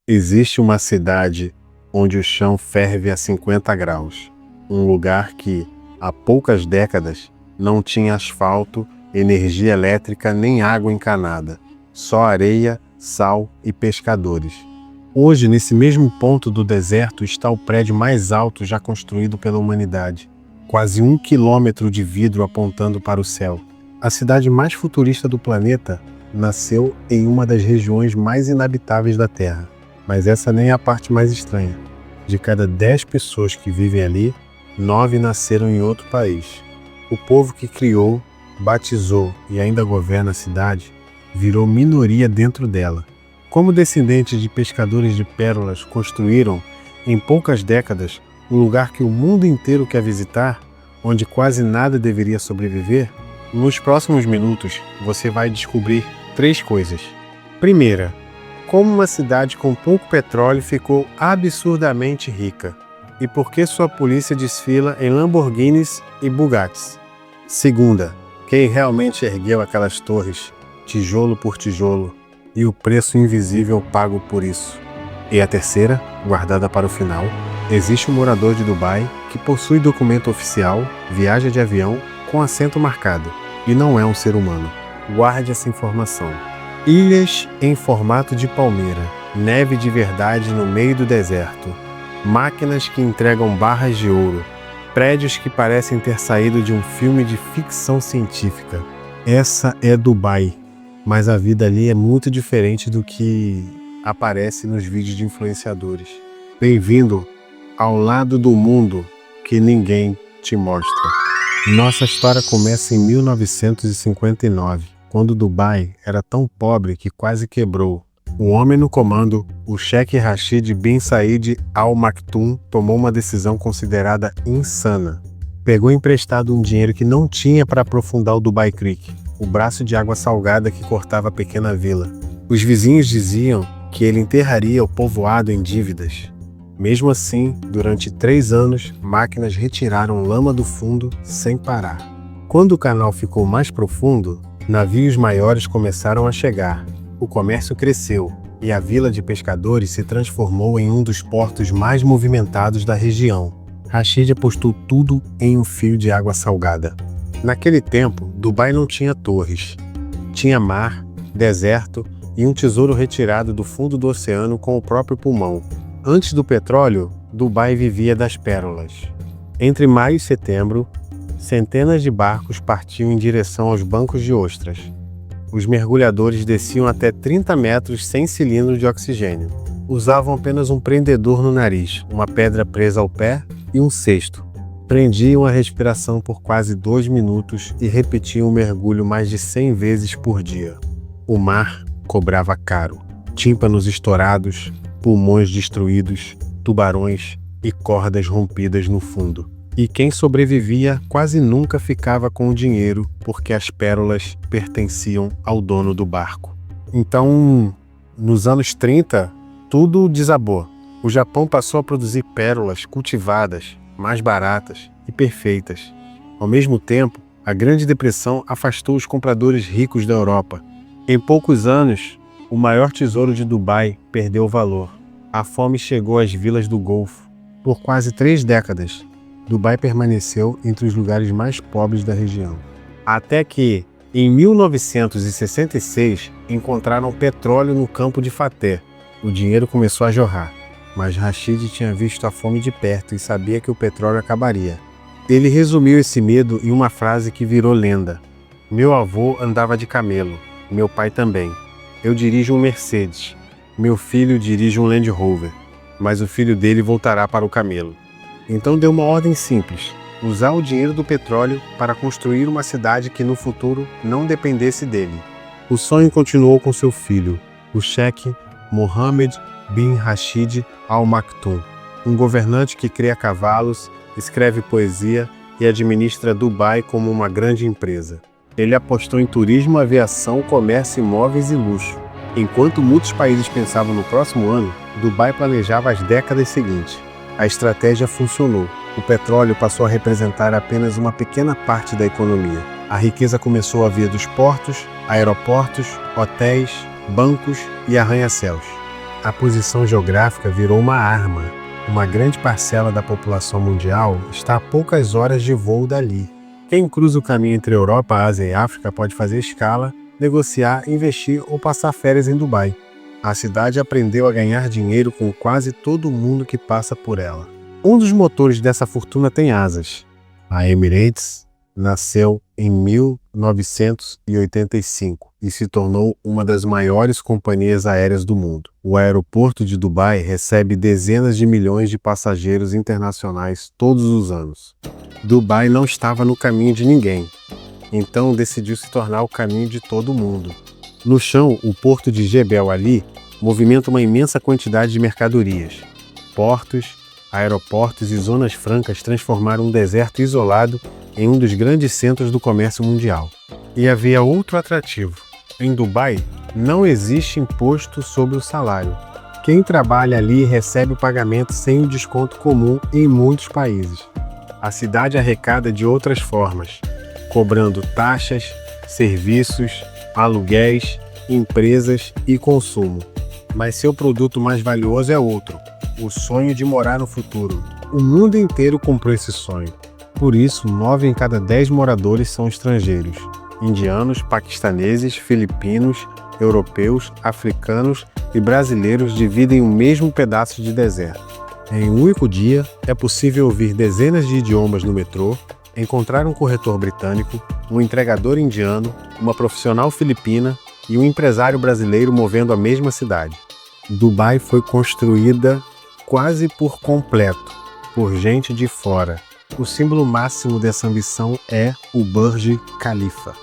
Existe uma cidade onde o chão ferve a 50 graus. Um lugar que, há poucas décadas, não tinha asfalto, energia elétrica nem água encanada. Só areia, sal e pescadores. Hoje, nesse mesmo ponto do deserto, está o prédio mais alto já construído pela humanidade. Quase 1 quilômetro de vidro apontando para o céu. A cidade mais futurista do planeta nasceu em uma das regiões mais inabitáveis da Terra. Mas essa nem é a parte mais estranha. De cada 10 pessoas que vivem ali, 9 nasceram em outro país. O povo que criou, batizou e ainda governa a cidade, virou minoria dentro dela. Como descendentes de pescadores de pérolas construíram, em poucas décadas, um lugar que o mundo inteiro quer visitar, onde quase nada deveria sobreviver, nos próximos minutos você vai descobrir 3 coisas. Primeira, como uma cidade com pouco petróleo ficou absurdamente rica e por que sua polícia desfila em Lamborghinis e Bugattis. Segunda, quem realmente ergueu aquelas torres, tijolo por tijolo, e o preço invisível pago por isso. E a terceira, guardada para o final, existe um morador de Dubai que possui documento oficial, viaja de avião com assento marcado e não é um ser humano. Guarde essa informação. Ilhas em formato de palmeira, neve de verdade no meio do deserto, máquinas que entregam barras de ouro, prédios que parecem ter saído de um filme de ficção científica. Essa é Dubai, mas a vida ali é muito diferente do que aparece nos vídeos de influenciadores. Bem-vindo ao lado do mundo que ninguém te mostra. Nossa história começa em 1959. Quando Dubai era tão pobre que quase quebrou. O homem no comando, o Sheikh Rashid bin Said Al Maktoum, tomou uma decisão considerada insana. Pegou emprestado um dinheiro que não tinha para aprofundar o Dubai Creek, o braço de água salgada que cortava a pequena vila. Os vizinhos diziam que ele enterraria o povoado em dívidas. Mesmo assim, durante 3 anos, máquinas retiraram lama do fundo sem parar. Quando o canal ficou mais profundo, navios maiores começaram a chegar, o comércio cresceu e a vila de pescadores se transformou em um dos portos mais movimentados da região. Rashid apostou tudo em um fio de água salgada. Naquele tempo, Dubai não tinha torres. Tinha mar, deserto e um tesouro retirado do fundo do oceano com o próprio pulmão. Antes do petróleo, Dubai vivia das pérolas. Entre maio e setembro, centenas de barcos partiam em direção aos bancos de ostras. Os mergulhadores desciam até 30 metros sem cilindro de oxigênio. Usavam apenas um prendedor no nariz, uma pedra presa ao pé e um cesto. Prendiam a respiração por quase 2 minutos e repetiam o mergulho mais de 100 vezes por dia. O mar cobrava caro. Tímpanos estourados, pulmões destruídos, tubarões e cordas rompidas no fundo. E quem sobrevivia quase nunca ficava com o dinheiro, porque as pérolas pertenciam ao dono do barco. Então, nos anos 30, tudo desabou. O Japão passou a produzir pérolas cultivadas, mais baratas e perfeitas. Ao mesmo tempo, a Grande Depressão afastou os compradores ricos da Europa. Em poucos anos, o maior tesouro de Dubai perdeu valor. A fome chegou às vilas do Golfo. Por quase 3 décadas, Dubai permaneceu entre os lugares mais pobres da região. Até que, em 1966, encontraram petróleo no campo de Fateh. O dinheiro começou a jorrar, mas Rashid tinha visto a fome de perto e sabia que o petróleo acabaria. Ele resumiu esse medo em uma frase que virou lenda. Meu avô andava de camelo, meu pai também. Eu dirijo um Mercedes, meu filho dirige um Land Rover, mas o filho dele voltará para o camelo. Então deu uma ordem simples, usar o dinheiro do petróleo para construir uma cidade que no futuro não dependesse dele. O sonho continuou com seu filho, o Sheikh Mohammed bin Rashid Al Maktoum, um governante que cria cavalos, escreve poesia e administra Dubai como uma grande empresa. Ele apostou em turismo, aviação, comércio, imóveis e luxo. Enquanto muitos países pensavam no próximo ano, Dubai planejava as décadas seguintes. A estratégia funcionou. O petróleo passou a representar apenas uma pequena parte da economia. A riqueza começou a vir dos portos, aeroportos, hotéis, bancos e arranha-céus. a posição geográfica virou uma arma. Uma grande parcela da população mundial está a poucas horas de voo dali. Quem cruza o caminho entre Europa, Ásia e África pode fazer escala, negociar, investir ou passar férias em Dubai. A cidade aprendeu a ganhar dinheiro com quase todo mundo que passa por ela. Um dos motores dessa fortuna tem asas. A Emirates nasceu em 1985 e se tornou uma das maiores companhias aéreas do mundo. O aeroporto de Dubai recebe dezenas de milhões de passageiros internacionais todos os anos. Dubai não estava no caminho de ninguém, então decidiu se tornar o caminho de todo mundo. No chão, o porto de Jebel Ali movimenta uma imensa quantidade de mercadorias. Portos, aeroportos e zonas francas transformaram um deserto isolado em um dos grandes centros do comércio mundial. E havia outro atrativo. Em Dubai, não existe imposto sobre o salário. Quem trabalha ali recebe o pagamento sem o desconto comum em muitos países. A cidade arrecada de outras formas, cobrando taxas, serviços, aluguéis, empresas e consumo. Mas seu produto mais valioso é outro: o sonho de morar no futuro. O mundo inteiro comprou esse sonho. Por isso, 9 em cada 10 moradores são estrangeiros. Indianos, paquistaneses, filipinos, europeus, africanos e brasileiros dividem o mesmo pedaço de deserto. Em um único dia, é possível ouvir dezenas de idiomas no metrô, encontrar um corretor britânico, um entregador indiano, uma profissional filipina e um empresário brasileiro movendo a mesma cidade. Dubai foi construída quase por completo por gente de fora. O símbolo máximo dessa ambição é o Burj Khalifa.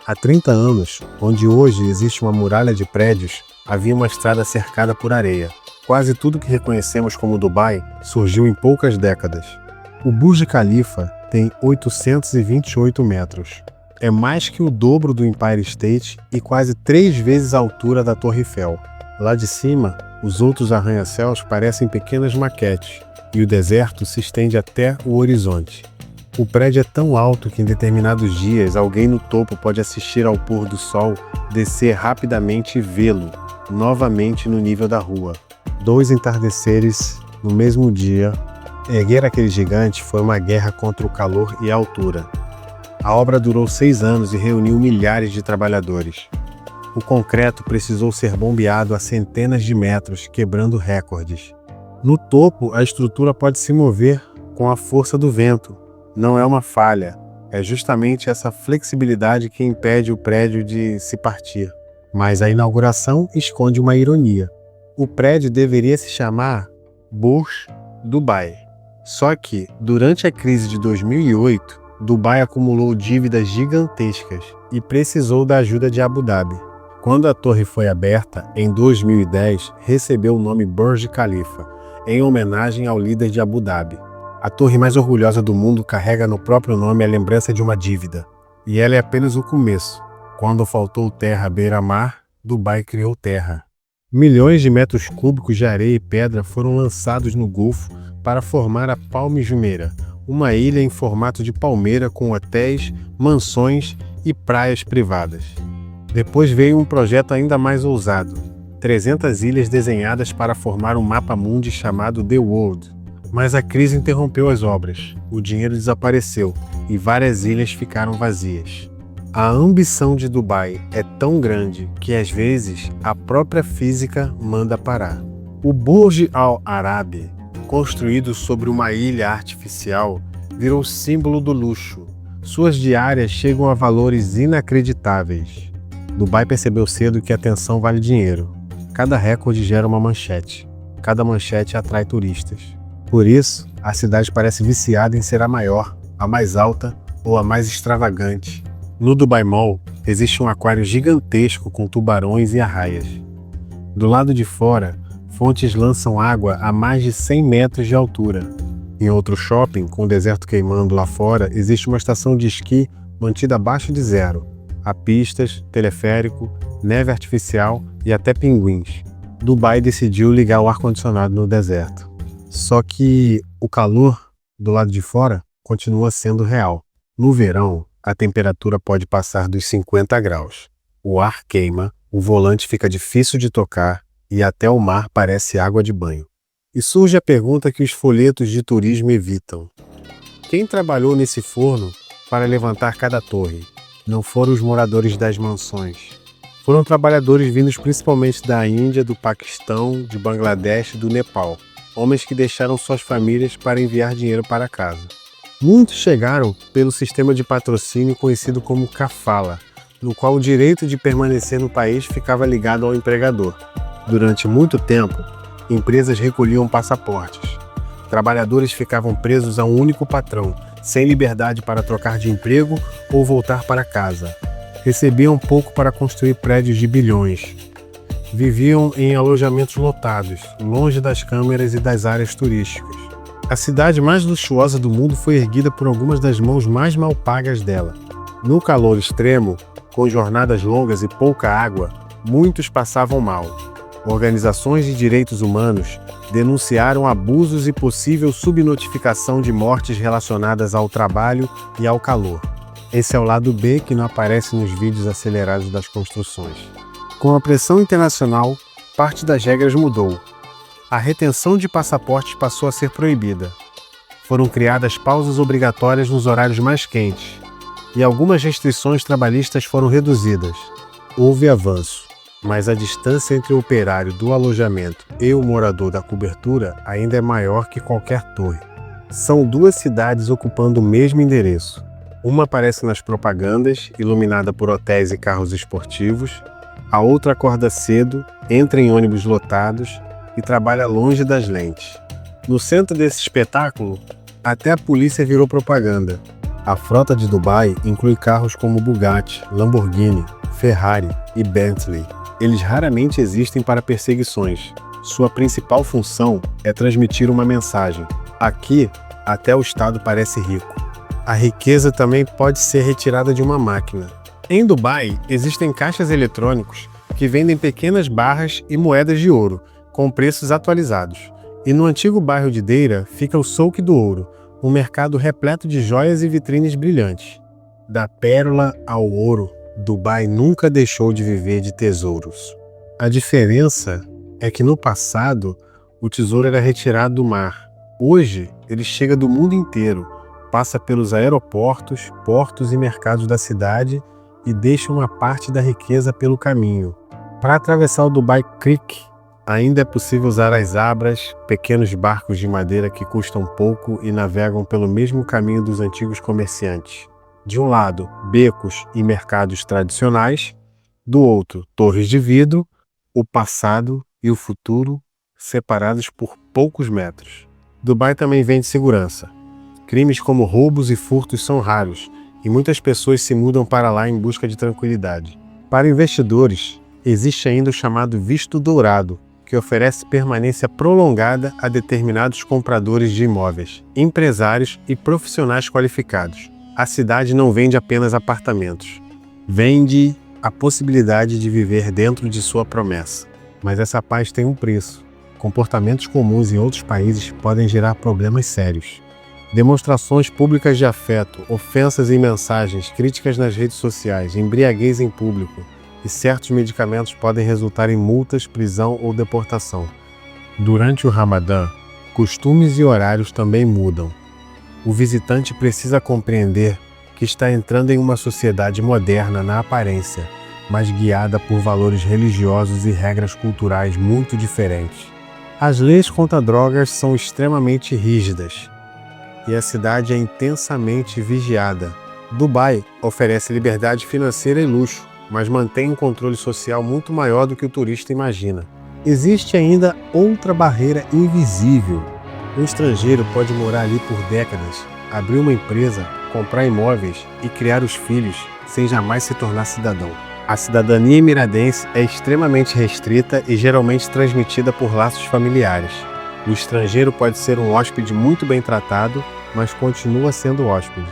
Há 30 anos, onde hoje existe uma muralha de prédios, havia uma estrada cercada por areia. Quase tudo que reconhecemos como Dubai surgiu em poucas décadas. O Burj Khalifa tem 828 metros. É mais que o dobro do Empire State e quase 3 vezes a altura da Torre Eiffel. Lá de cima, os outros arranha-céus parecem pequenas maquetes, e o deserto se estende até o horizonte. O prédio é tão alto que em determinados dias alguém no topo pode assistir ao pôr do sol, descer rapidamente e vê-lo, novamente no nível da rua. 2 entardeceres no mesmo dia. Erguer aquele gigante foi uma guerra contra o calor e a altura. A obra durou 6 anos e reuniu milhares de trabalhadores. O concreto precisou ser bombeado a centenas de metros, quebrando recordes. No topo, a estrutura pode se mover com a força do vento. Não é uma falha, é justamente essa flexibilidade que impede o prédio de se partir. Mas a inauguração esconde uma ironia. O prédio deveria se chamar Burj Dubai. Só que, durante a crise de 2008, Dubai acumulou dívidas gigantescas e precisou da ajuda de Abu Dhabi. Quando a torre foi aberta, em 2010, recebeu o nome Burj Khalifa, em homenagem ao líder de Abu Dhabi. A torre mais orgulhosa do mundo carrega no próprio nome a lembrança de uma dívida. E ela é apenas o começo. Quando faltou terra à beira-mar, Dubai criou terra. Milhões de metros cúbicos de areia e pedra foram lançados no Golfo para formar a Palm Jumeirah, uma ilha em formato de palmeira com hotéis, mansões e praias privadas. Depois veio um projeto ainda mais ousado: 300 ilhas desenhadas para formar um mapa-mundi chamado The World. Mas a crise interrompeu as obras, o dinheiro desapareceu e várias ilhas ficaram vazias. A ambição de Dubai é tão grande que às vezes a própria física manda parar. O Burj Al Arab, construído sobre uma ilha artificial, virou símbolo do luxo. Suas diárias chegam a valores inacreditáveis. Dubai percebeu cedo que a atenção vale dinheiro. Cada recorde gera uma manchete. Cada manchete atrai turistas. Por isso, a cidade parece viciada em ser a maior, a mais alta ou a mais extravagante. No Dubai Mall, existe um aquário gigantesco com tubarões e arraias. Do lado de fora, fontes lançam água a mais de 100 metros de altura. Em outro shopping, com o deserto queimando lá fora, existe uma estação de esqui mantida abaixo de zero. Há pistas, teleférico, neve artificial e até pinguins. Dubai decidiu ligar o ar-condicionado no deserto. Só que o calor do lado de fora continua sendo real. No verão, a temperatura pode passar dos 50 graus. O ar queima, o volante fica difícil de tocar e até o mar parece água de banho. E surge a pergunta que os folhetos de turismo evitam: quem trabalhou nesse forno para levantar cada torre? Não foram os moradores das mansões. Foram trabalhadores vindos principalmente da Índia, do Paquistão, de Bangladesh e do Nepal. Homens que deixaram suas famílias para enviar dinheiro para casa. Muitos chegaram pelo sistema de patrocínio conhecido como kafala, no qual o direito de permanecer no país ficava ligado ao empregador. Durante muito tempo, empresas recolhiam passaportes. Trabalhadores ficavam presos a um único patrão, sem liberdade para trocar de emprego ou voltar para casa. Recebiam pouco para construir prédios de bilhões. Viviam em alojamentos lotados, longe das câmeras e das áreas turísticas. A cidade mais luxuosa do mundo foi erguida por algumas das mãos mais mal pagas dela. No calor extremo, com jornadas longas e pouca água, muitos passavam mal. Organizações de direitos humanos denunciaram abusos e possível subnotificação de mortes relacionadas ao trabalho e ao calor. Esse é o lado B que não aparece nos vídeos acelerados das construções. Com a pressão internacional, parte das regras mudou. A retenção de passaportes passou a ser proibida. Foram criadas pausas obrigatórias nos horários mais quentes, e algumas restrições trabalhistas foram reduzidas. Houve avanço, mas a distância entre o operário do alojamento e o morador da cobertura ainda é maior que qualquer torre. São duas cidades ocupando o mesmo endereço. Uma aparece nas propagandas, iluminada por hotéis e carros esportivos. A outra acorda cedo, entra em ônibus lotados e trabalha longe das lentes. No centro desse espetáculo, até a polícia virou propaganda. A frota de Dubai inclui carros como Bugatti, Lamborghini, Ferrari e Bentley. Eles raramente existem para perseguições. Sua principal função é transmitir uma mensagem. Aqui, até o Estado parece rico. A riqueza também pode ser retirada de uma máquina. Em Dubai, existem caixas eletrônicos que vendem pequenas barras e moedas de ouro, com preços atualizados. E no antigo bairro de Deira fica o Souk do Ouro, um mercado repleto de joias e vitrines brilhantes. Da pérola ao ouro, Dubai nunca deixou de viver de tesouros. A diferença é que no passado, o tesouro era retirado do mar. Hoje, ele chega do mundo inteiro, passa pelos aeroportos, portos e mercados da cidade e deixa uma parte da riqueza pelo caminho. Para atravessar o Dubai Creek, ainda é possível usar as abras, pequenos barcos de madeira que custam pouco e navegam pelo mesmo caminho dos antigos comerciantes. De um lado, becos e mercados tradicionais, do outro, torres de vidro, o passado e o futuro separados por poucos metros. Dubai também vende segurança. Crimes como roubos e furtos são raros, e muitas pessoas se mudam para lá em busca de tranquilidade. Para investidores, existe ainda o chamado visto dourado, que oferece permanência prolongada a determinados compradores de imóveis, empresários e profissionais qualificados. A cidade não vende apenas apartamentos. Vende a possibilidade de viver dentro de sua promessa. Mas essa paz tem um preço. Comportamentos comuns em outros países podem gerar problemas sérios. Demonstrações públicas de afeto, ofensas em mensagens, críticas nas redes sociais, embriaguez em público e certos medicamentos podem resultar em multas, prisão ou deportação. Durante o Ramadã, costumes e horários também mudam. O visitante precisa compreender que está entrando em uma sociedade moderna na aparência, mas guiada por valores religiosos e regras culturais muito diferentes. As leis contra drogas são extremamente rígidas e a cidade é intensamente vigiada. Dubai oferece liberdade financeira e luxo, mas mantém um controle social muito maior do que o turista imagina. Existe ainda outra barreira invisível. Um estrangeiro pode morar ali por décadas, abrir uma empresa, comprar imóveis e criar os filhos sem jamais se tornar cidadão. A cidadania emiradense é extremamente restrita e geralmente transmitida por laços familiares. O estrangeiro pode ser um hóspede muito bem tratado, mas continua sendo hóspede.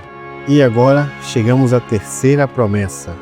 E agora chegamos à terceira promessa.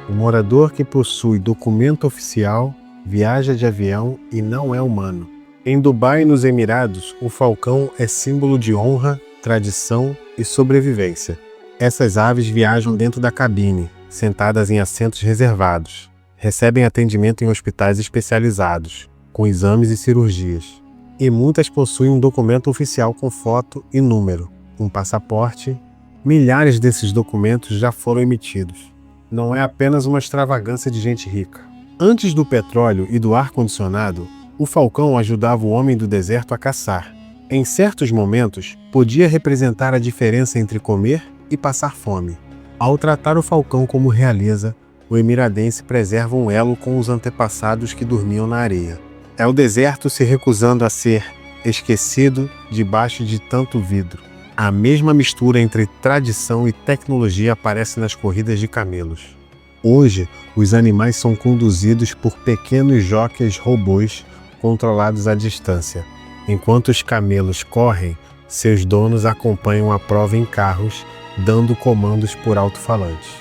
O morador que possui documento oficial viaja de avião e não é humano. Em Dubai e nos Emirados, o falcão é símbolo de honra, tradição e sobrevivência. Essas aves viajam dentro da cabine, sentadas em assentos reservados. Recebem atendimento em hospitais especializados. com exames e cirurgias. E muitas possuem um documento oficial com foto e número, um passaporte. Milhares desses documentos já foram emitidos. Não é apenas uma extravagância de gente rica. Antes do petróleo e do ar-condicionado, o falcão ajudava o homem do deserto a caçar. Em certos momentos, podia representar a diferença entre comer e passar fome. Ao tratar o falcão como realeza, o emiradense preserva um elo com os antepassados que dormiam na areia. É o deserto se recusando a ser esquecido debaixo de tanto vidro. A mesma mistura entre tradição e tecnologia aparece nas corridas de camelos. Hoje, os animais são conduzidos por pequenos jockeys robôs controlados à distância. Enquanto os camelos correm, seus donos acompanham a prova em carros, dando comandos por alto-falantes.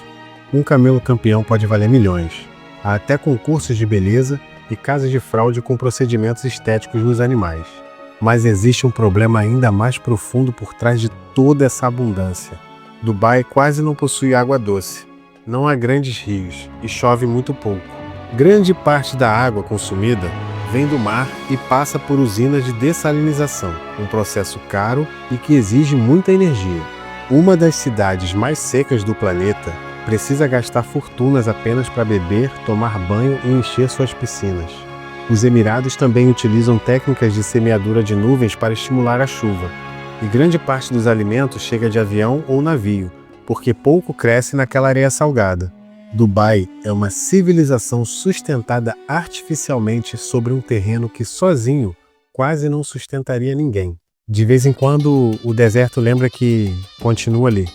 Um camelo campeão pode valer milhões. Há até concursos de beleza e casas de fraude com procedimentos estéticos nos animais. Mas existe um problema ainda mais profundo por trás de toda essa abundância. Dubai quase não possui água doce. Não há grandes rios e chove muito pouco. Grande parte da água consumida vem do mar e passa por usinas de dessalinização, um processo caro e que exige muita energia. Uma das cidades mais secas do planeta precisa gastar fortunas apenas para beber, tomar banho e encher suas piscinas. Os Emirados também utilizam técnicas de semeadura de nuvens para estimular a chuva. E grande parte dos alimentos chega de avião ou navio, porque pouco cresce naquela areia salgada. Dubai é uma civilização sustentada artificialmente sobre um terreno que sozinho quase não sustentaria ninguém. De vez em quando o deserto lembra que continua ali.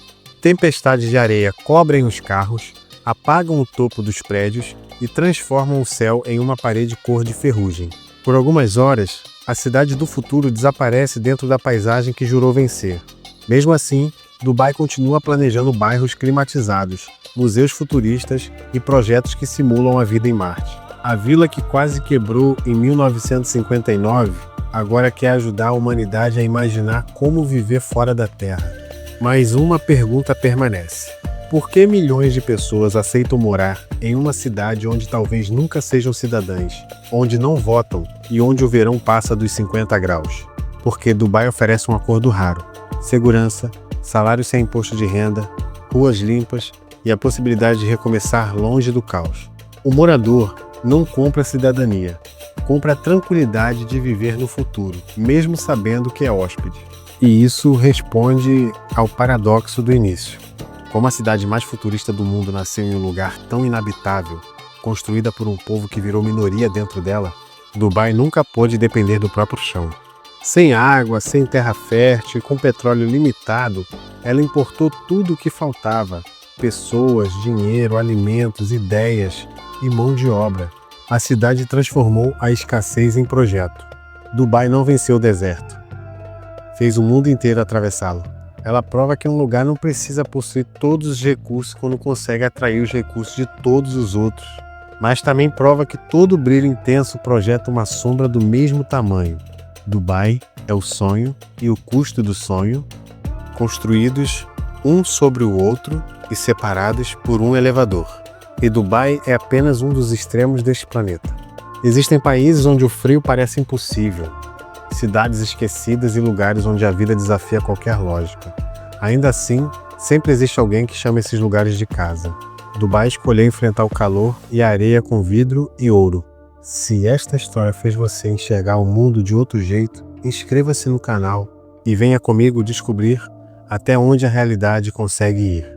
Tempestades de areia cobrem os carros, apagam o topo dos prédios e transformam o céu em uma parede cor de ferrugem. Por algumas horas, a cidade do futuro desaparece dentro da paisagem que jurou vencer. Mesmo assim, Dubai continua planejando bairros climatizados, museus futuristas e projetos que simulam a vida em Marte. A vila que quase quebrou em 1959 agora quer ajudar a humanidade a imaginar como viver fora da Terra. Mas uma pergunta permanece. Por que milhões de pessoas aceitam morar em uma cidade onde talvez nunca sejam cidadãs, onde não votam e onde o verão passa dos 50 graus? Porque Dubai oferece um acordo raro: segurança, salário sem imposto de renda, ruas limpas e a possibilidade de recomeçar longe do caos. O morador não compra cidadania, compra a tranquilidade de viver no futuro, mesmo sabendo que é hóspede. E isso responde ao paradoxo do início. Como a cidade mais futurista do mundo nasceu em um lugar tão inabitável, construída por um povo que virou minoria dentro dela, Dubai nunca pôde depender do próprio chão. Sem água, sem terra fértil e com petróleo limitado, ela importou tudo o que faltava: pessoas, dinheiro, alimentos, ideias e mão de obra. A cidade transformou a escassez em projeto. Dubai não venceu o deserto. Fez o mundo inteiro atravessá-lo. Ela prova que um lugar não precisa possuir todos os recursos quando consegue atrair os recursos de todos os outros. Mas também prova que todo brilho intenso projeta uma sombra do mesmo tamanho. Dubai é o sonho e o custo do sonho, construídos um sobre o outro e separados por um elevador. E Dubai é apenas um dos extremos deste planeta. Existem países onde o frio parece impossível, cidades esquecidas e lugares onde a vida desafia qualquer lógica. Ainda assim, sempre existe alguém que chama esses lugares de casa. Dubai escolheu enfrentar o calor e a areia com vidro e ouro. Se esta história fez você enxergar o mundo de outro jeito, inscreva-se no canal e venha comigo descobrir até onde a realidade consegue ir.